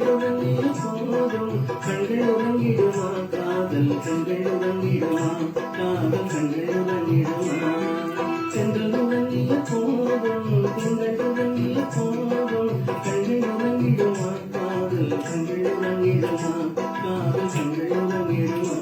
உறங்கிய போதும் கண்கள் உறங்கிடுமா காதல் கண்கள் உறங்கிடுமா காதல் கண்கள் உறங்கிடுமா சென்றல் உறங்கிய போதும் திங்கள் உறங்கிய போதும் கண்கள் உறங்கிடுமா காதல் கண்கள் உறங்கிடுமா காதல் கண்கள் உறங்கிடுமா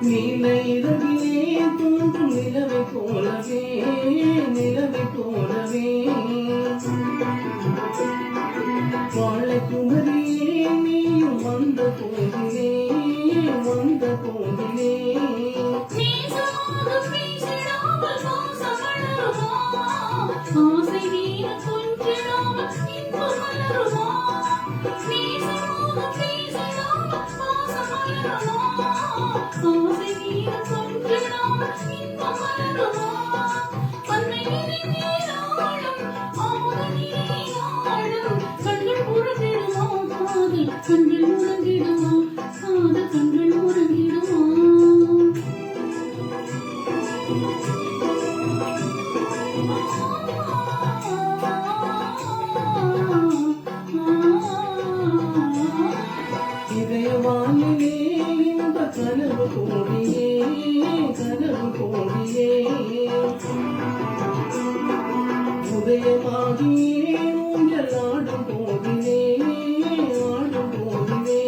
நீலை இரவிலே தோன்றும் நிலவை போலவே நிலவை போலவே வாழை குமரியே நீயும் வந்த போதிலே வந்த போதிலே கண்கள் உறங்கிடுமா காதல் கண்கள் உறங்கிடுமா இதயவானிலே இந்த கனவு கோடியே கனவு கோடியே உதயமாகியே ஊஞ்சல் ஆடும் போதிலே ஆடும் போதிலே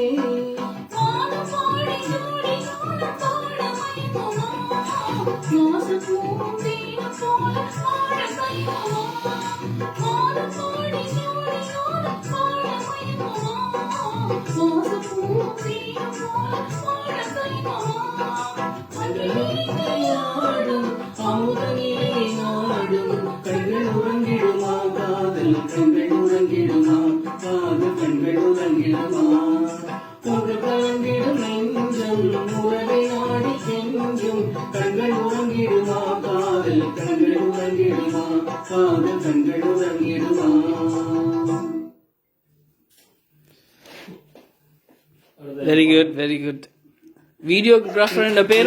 கண்கள் உறங்கிடுமா காதல் கண்கள் உறங்கிடுமா காதல் கண்கள் உறங்கிடுமா ஒரு கலங்கிடும் நெஞ்சம் உறவை நாடி கெஞ்சும் கண்கள் உறங்கிடுமா காதல் கண்கள் உறங்கிடுமா காதல் கண்கள் உறங்கிடுமா. Very good, very good. Videographer and a pair